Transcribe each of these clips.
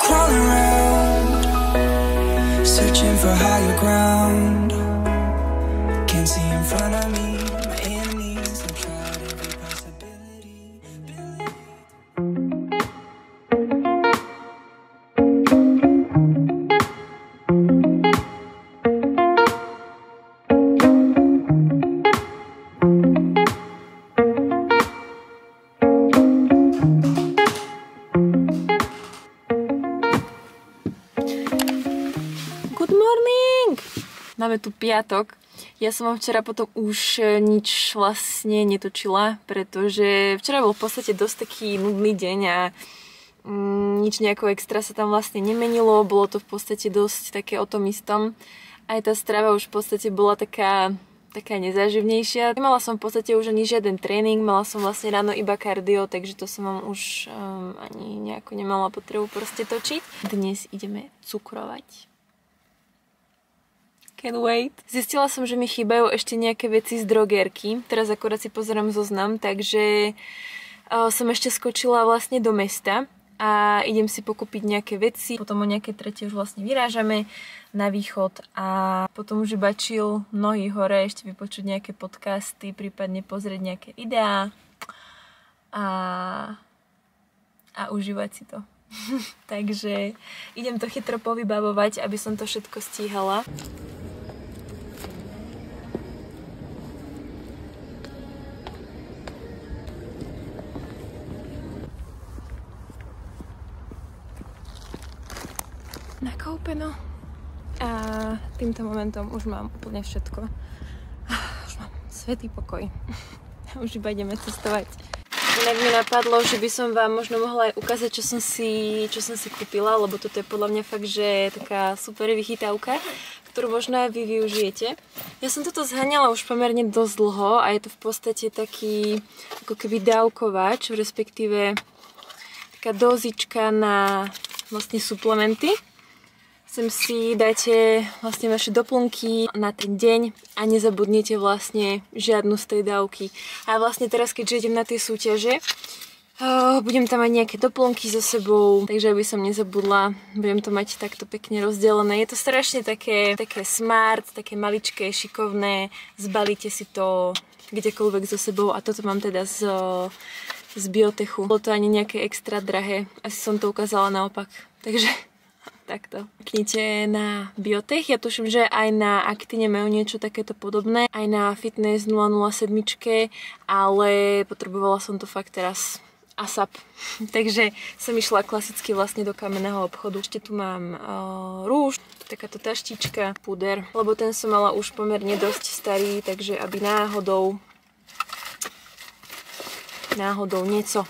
crawling around, searching for higher ground. Can't see in front of me, my enemies have tried every possibility. Good morning! Máme tu piatok. Ja som vám včera potom už nič vlastne netočila, pretože včera bol v podstate dosť taký nudný deň a nič nejako extra sa tam vlastne nemenilo. Bolo to v podstate dosť také o tom istom. Aj tá strava už v podstate bola taká nezáživnejšia. Nemala som v podstate už ani žiaden tréning, mala som vlastne ráno iba kardio, takže to som vám už ani nejako nemala potrebu proste točiť. Dnes ideme cukrovať. Can't wait. Zistila som, že mi chýbajú ešte nejaké veci z drogerky. Teraz akorát si pozerám zoznam, takže som ešte skočila vlastne do mesta a idem si pokúpiť nejaké veci. Potom o nejaké tretie už vlastne vyrážame na východ a potom už iba chill, nohy hore, ešte vypočuť nejaké podcasty, prípadne pozrieť nejaké videá a užívať si to. Takže idem to chytro povybavovať, aby som to všetko stíhala. Nakúpeno. A týmto momentom už mám úplne všetko. Už mám svätý pokoj. Už iba ideme cestovať. Inak mi napadlo, že by som vám možno mohla aj ukázať, čo som si kúpila, lebo toto je podľa mňa fakt, že taká super vychytávka, ktorú možno aj vy využijete. Ja som toto zháňala už pomerne dosť dlho a je to v podstate taký ako keby dávkovač, respektíve taká dozička na vlastne suplementy. Sem si dáte vlastne vaše doplnky na ten deň a nezabudnete vlastne žiadnu z tej dávky. A vlastne teraz, keďže idem na tie súťaže, budem tam mať nejaké doplnky so sebou, takže aby som nezabudla, budem to mať takto pekne rozdelené. Je to strašne také smart, také maličké, šikovné, zbalíte si to kdekoľvek so sebou a toto mám teda z Biotechu. Bolo to ani nejaké extra drahé, asi som to ukázala naopak, takže takto. Kliknite na Biotech, ja tuším, že aj na Actine majú niečo takéto podobné, aj na Fitness 007, ale potrebovala som to fakt teraz ASAP. Takže som išla klasicky vlastne do kamenného obchodu. Ešte tu mám rúž, takáto taštička, puder, lebo ten som mala už pomerne dosť starý, takže aby náhodou nieco.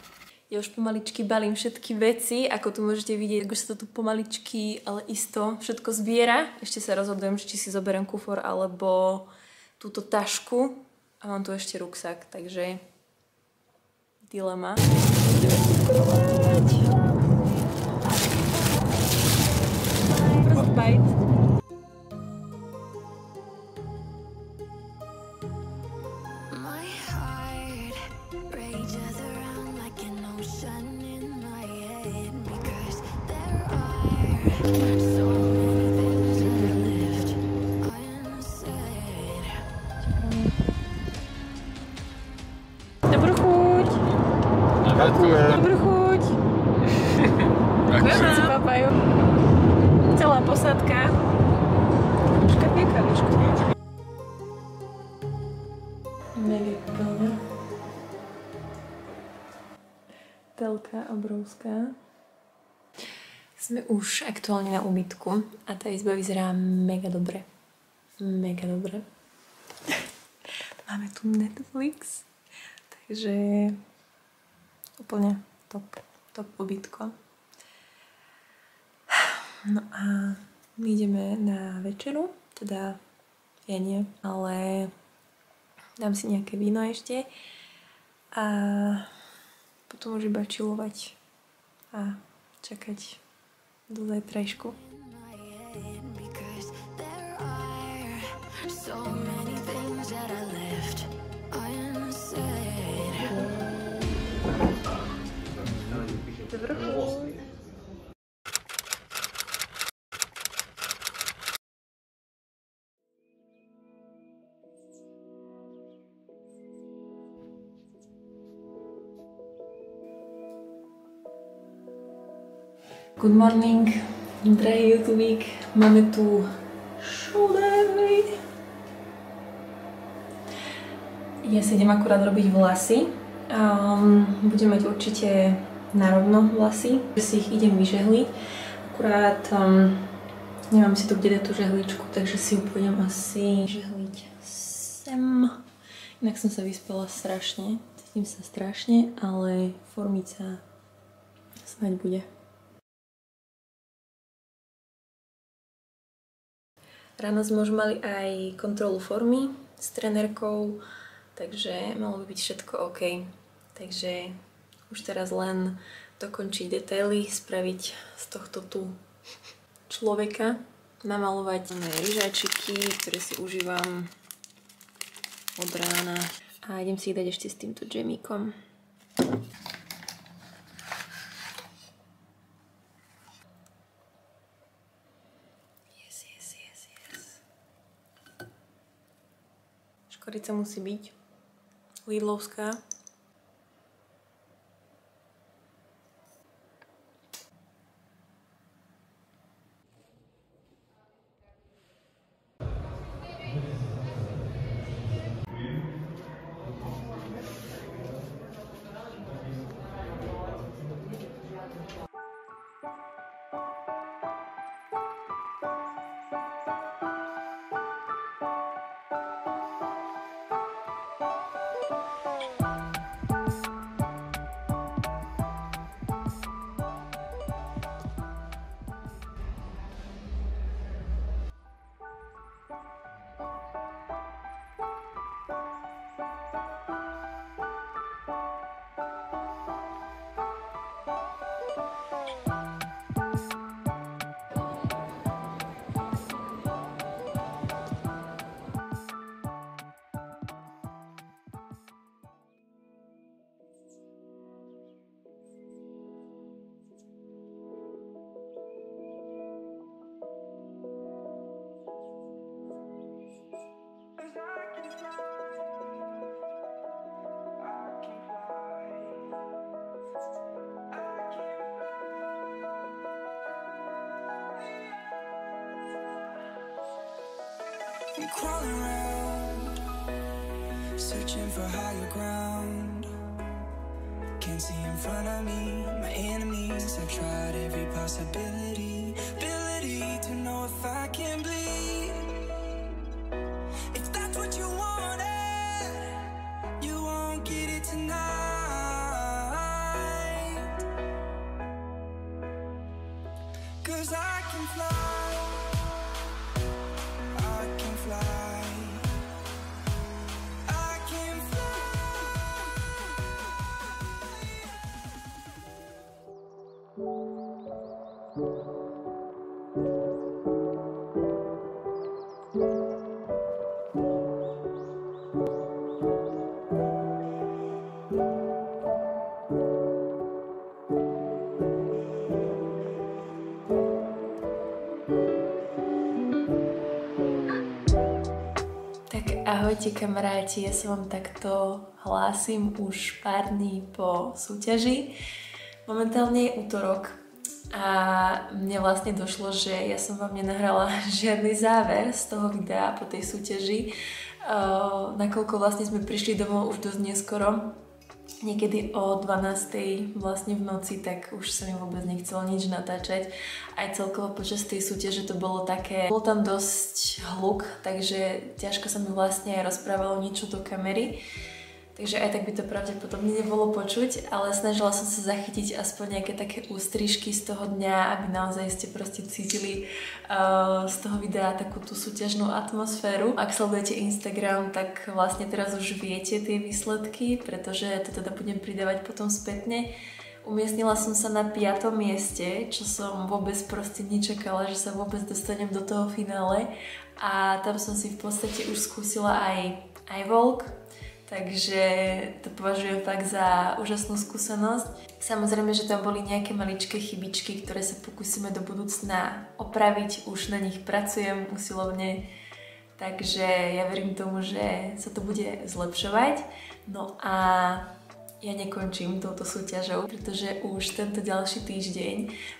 Ja už pomaličky balím všetky veci, ako tu môžete vidieť, už sa to tu pomaličky, ale isto všetko zbiera. Ešte sa rozhodujem, či si zoberiem kufor alebo túto tašku a mám tu ešte ruksak, takže dilema. Bite. Dobrú chuť. Dobrú chuť. Všetci papajú. Celá posádka. Troška piekaličku. Mega plná. Telka obrovská. Sme už aktuálne na úbytku a tá izba vyzerá mega dobre. Mega dobre. Máme tu Netflix, takže úplne top úbytko. No a my ideme na večeru, teda ja nie, ale dám si nejaké víno ešte a potom už iba chillovať a čakať do zajtrajšku. Good morning, drahý YouTubík. Máme tu showday. Ja si idem akurát robiť vlasy. Budem mať určite narovno vlasy, že si ich idem vyžehliť. Akurát nemám si tu kde dať tú žehličku, takže si ju pôjdem asi žehliť sem. Inak som sa vyspala strašne, cítim sa strašne, ale formica snáď bude. Ráno sme už mali aj kontrolu formy s trenérkou, takže malo by byť všetko OK. Takže už teraz len dokončiť detaily, spraviť z tohto tu človeka, namalovať ryžačiky, ktoré si užívam od rána a idem si ich dať ešte s týmto džemíkom. Škorica musí byť Lidlovská. I'm crawling around, searching for higher ground. Can't see in front of me, my enemies. I've tried every possibility, ability to know if I can bleed. If that's what you wanted, you won't get it tonight. 'Cause I can fly. Ahojte kamaráti, ja sa vám takto hlásim už pár dní po súťaži. Momentálne je útorok a mne vlastne došlo, že ja som vám nenahrala žiadny záver z toho videa po tej súťaži, nakoľko vlastne sme prišli domov už dosť neskoro. Niekedy o 12:00 vlastne v noci, tak už sa mi vôbec nechcelo nič natáčať. Aj celkovo počas tej súťaže to bolo také, bol tam dosť hluk, takže ťažko sa mi vlastne aj rozprávalo niečo do kamery. Takže aj tak by to pravdepodobne nebolo počuť, ale snažila som sa zachytiť aspoň nejaké také ústrižky z toho dňa, aby naozaj ste proste cítili z toho videa takú tú súťažnú atmosféru. Ak sledujete Instagram, tak vlastne teraz už viete tie výsledky, pretože to teda budem pridávať potom spätne. Umiestnila som sa na 5. mieste, čo som vôbec proste nečakala, že sa vôbec dostanem do toho finále. A tam som si v podstate už skúsila aj walk. Takže to považujem fakt za úžasnú skúsenosť. Samozrejme, že tam boli nejaké maličké chybičky, ktoré sa pokúsime do budúcna opraviť. Už na nich pracujem usilovne, takže ja verím tomu, že sa to bude zlepšovať. No a ja nekončím touto súťažou, pretože už tento ďalší týždeň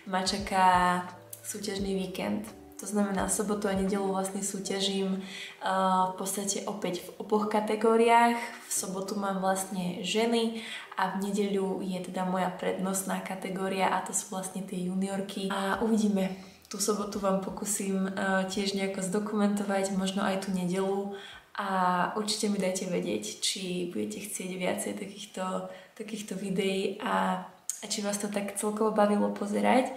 ma čaká súťažný víkend. To znamená, sobotu a nedeľu vlastne súťažím v podstate opäť v oboch kategóriách. V sobotu mám vlastne ženy a v nedeľu je teda moja prednostná kategória a to sú vlastne tie juniorky. A uvidíme. Tú sobotu vám pokúsim tiež nejako zdokumentovať, možno aj tú nedeľu. A určite mi dajte vedieť, či budete chcieť viacej takýchto videí a či vás to tak celkovo bavilo pozerať,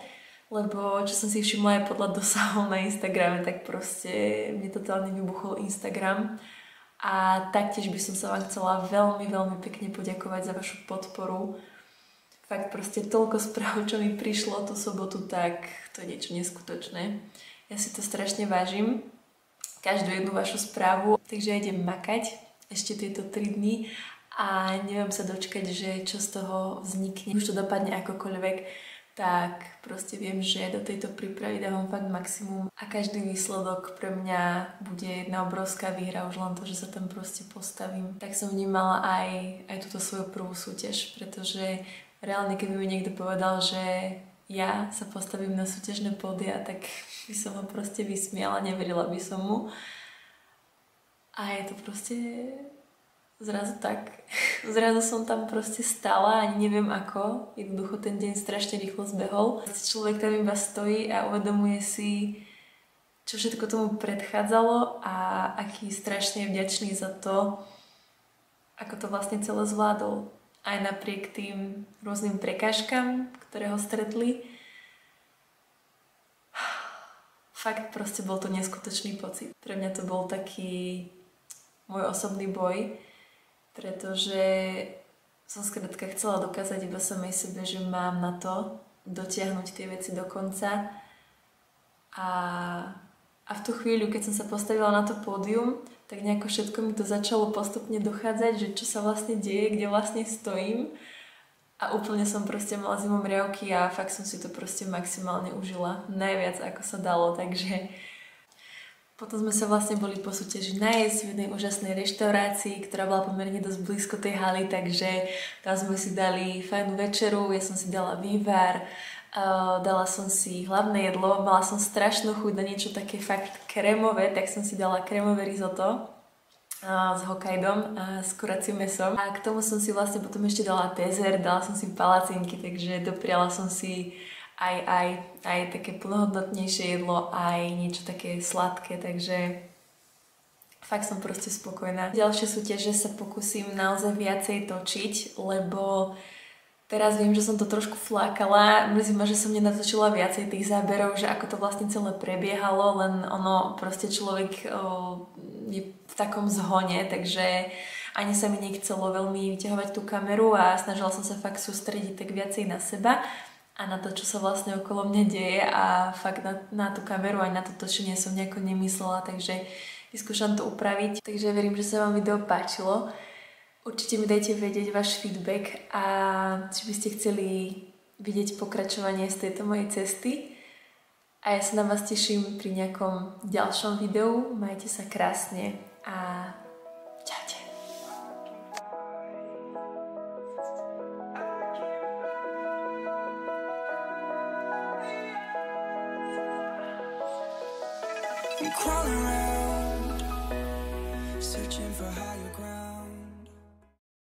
lebo čo som si všimla aj podľa dosahov na Instagrame, tak proste mne totálne vybuchol Instagram a taktiež by som sa vám chcela veľmi, veľmi pekne poďakovať za vašu podporu. Fakt proste toľko správ, čo mi prišlo tú sobotu, tak to je niečo neskutočné. Ja si to strašne vážim. Každú jednu vašu správu, takže ja idem makať ešte tieto 3 dny a neviem sa dočkať, že čo z toho vznikne. Už to dopadne akokoľvek, tak proste viem, že do tejto prípravy dávam fakt maximum a každý výsledok pre mňa bude jedna obrovská výhra, už len to, že sa tam proste postavím. Tak som vnímala aj túto svoju prvú súťaž, pretože reálne keby mi niekto povedal, že ja sa postavím na súťažné pódia, tak by som ho proste vysmiala, neverila by som mu. A je to proste zrazu tak. Zrazu som tam proste stála, ani neviem ako. Jednoducho ten deň strašne rýchlo zbehol. Človek tam iba stojí a uvedomuje si, čo všetko tomu predchádzalo a aký strašne je vďačný za to, ako to vlastne celé zvládol. Aj napriek tým rôznym prekážkam, ktoré ho stretli. Fakt proste bol to neskutočný pocit. Pre mňa to bol taký môj osobný boj, pretože som skrátka chcela dokázať iba samej sebe, že mám na to dotiahnuť tie veci do konca. A v tú chvíľu, keď som sa postavila na to pódium, tak nejako všetko mi to začalo postupne dochádzať, že čo sa vlastne deje, kde vlastne stojím. A úplne som proste mala zimomriavky a fakt som si to proste maximálne užila. Najviac ako sa dalo, takže potom sme sa vlastne boli po súťaži najesť v jednej úžasnej reštaurácii, ktorá bola pomerne dosť blízko tej haly, takže tam sme si dali fajnú večeru, ja som si dala vývar, dala som si hlavné jedlo, mala som strašnú chuť na niečo také fakt krémové, tak som si dala krémové risotto s Hokkaidom a s kuracím mesom. A k tomu som si vlastne potom ešte dala dezert, dala som si palacinky, takže dopriala som si aj také plnohodnotnejšie jedlo, aj niečo také sladké, takže fakt som proste spokojná. Ďalšie súťaže sa pokúsim naozaj viacej točiť, lebo teraz viem, že som to trošku flákala, mrzí ma, že som nenatočila viacej tých záberov, že ako to vlastne celé prebiehalo, len ono proste človek je v takom zhone, takže ani sa mi nechcelo veľmi vyťahovať tú kameru a snažila som sa fakt sústrediť tak viacej na seba a na to, čo sa vlastne okolo mňa deje a fakt na tú kameru aj na to točenie som nejako nemyslela, takže vyskúšam to upraviť. Takže verím, že sa vám video páčilo. Určite mi dajte vedieť váš feedback a či by ste chceli vidieť pokračovanie z tejto mojej cesty. A ja sa na vás teším pri nejakom ďalšom videu. Majte sa krásne a čaute. I'm crawling around